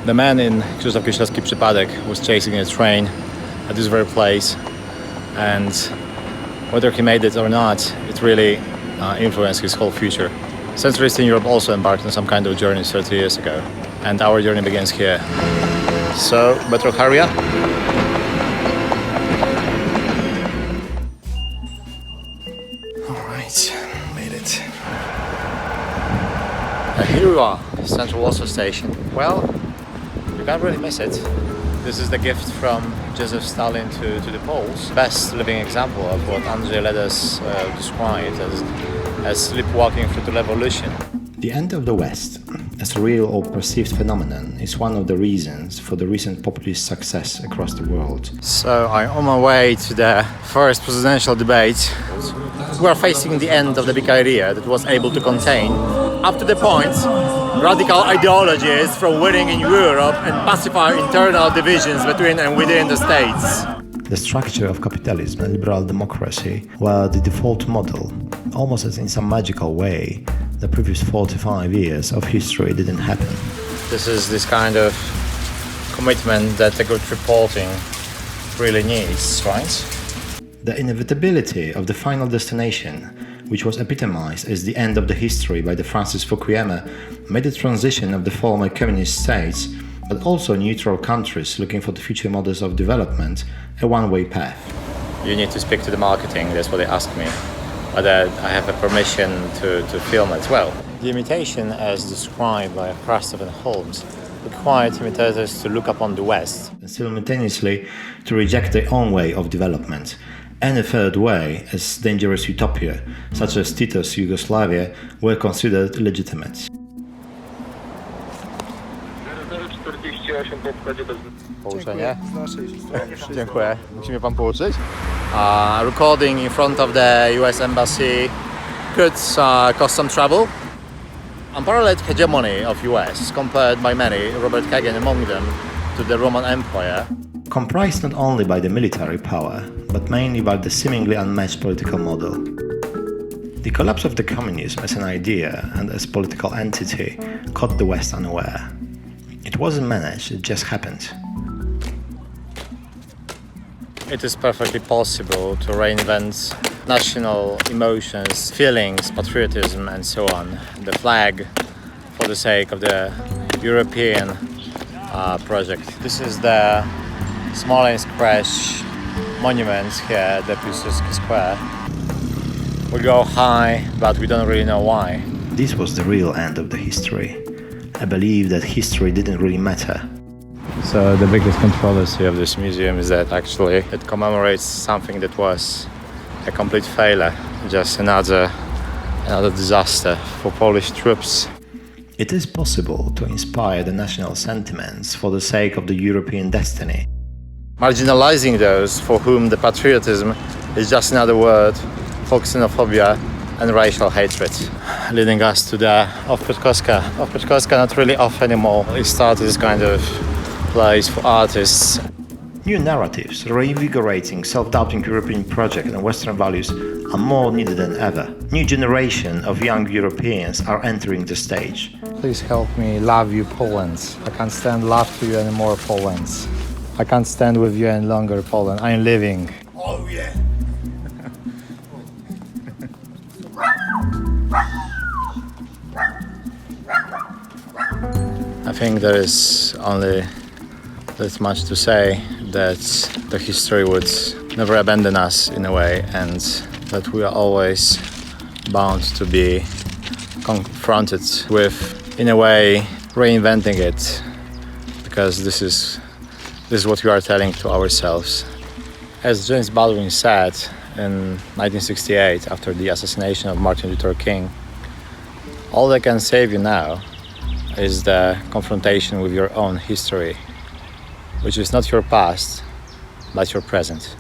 The man in Krzysztof Kieślowski przypadek was chasing a train at this very place, and whether he made it or not, it really influenced his whole future. Central Eastern Europe also embarked on some kind of journey 30 years ago, and our journey begins here. So, better hurry up. Alright, made it. Here we are, Central Warsaw Station. Well, you can't really miss it. This is the gift from Joseph Stalin to the Poles. Best living example of what Andrzej Ledes described as sleepwalking through the revolution. The end of the West, as a real or perceived phenomenon, is one of the reasons for the recent populist success across the world. So I'm on my way to the first presidential debate. We are facing the end of the big idea that was able to contain, up to the point, radical ideologies from winning in Europe and pacify internal divisions between and within the states. The structure of capitalism and liberal democracy were the default model. Almost as in some magical way, the previous 45 years of history didn't happen. This is this kind of commitment that the good reporting really needs, right? The inevitability of the final destination, which was epitomized as the end of the history by the Francis Fukuyama, made the transition of the former communist states, but also neutral countries looking for the future models of development, a one-way path. You need to speak to the marketing, that's what they asked me. Whether I have a permission to film as well. The imitation, as described by Krastev and Holmes, required imitators to look upon the West and simultaneously to reject their own way of development. Any third way, as dangerous utopia, such as Tito's Yugoslavia, were considered legitimate. Pouczenie? Dziękuję. Musi mnie pan pouczyć? Recording in front of the US Embassy could cost some trouble. Unparalleled hegemony of US, compared by many, Robert Kagan among them, to the Roman Empire. Comprised not only by the military power, but mainly by the seemingly unmatched political model. The collapse of the communism as an idea and as political entity caught the West unaware. It wasn't managed, it just happened. It is perfectly possible to reinvent national emotions, feelings, patriotism and so on. The flag for the sake of the European project. This is the Smolensk crash monument here, the Piłsudski Square. We go high, but we don't really know why. This was the real end of the history. I believe that history didn't really matter. So the biggest controversy of this museum is that actually it commemorates something that was a complete failure, just another disaster for Polish troops. It is possible to inspire the national sentiments for the sake of the European destiny. Marginalizing those for whom the patriotism is just another word for xenophobia and racial hatred. Leading us to the off Piotrkowska. Off Piotrkowska not really off anymore. It started this kind of place for artists. New narratives, reinvigorating self-doubting European project and Western values are more needed than ever. New generation of young Europeans are entering the stage. Please help me love you, Poland. I can't stand love to you anymore, Poland. I can't stand with you any longer, Poland. I'm leaving. Oh yeah! I think there is only that much to say, that the history would never abandon us in a way, and that we are always bound to be confronted with, in a way, reinventing it, because this is what we are telling to ourselves. As James Baldwin said in 1968, after the assassination of Martin Luther King, all that can save you now is the confrontation with your own history, which is not your past, but your present.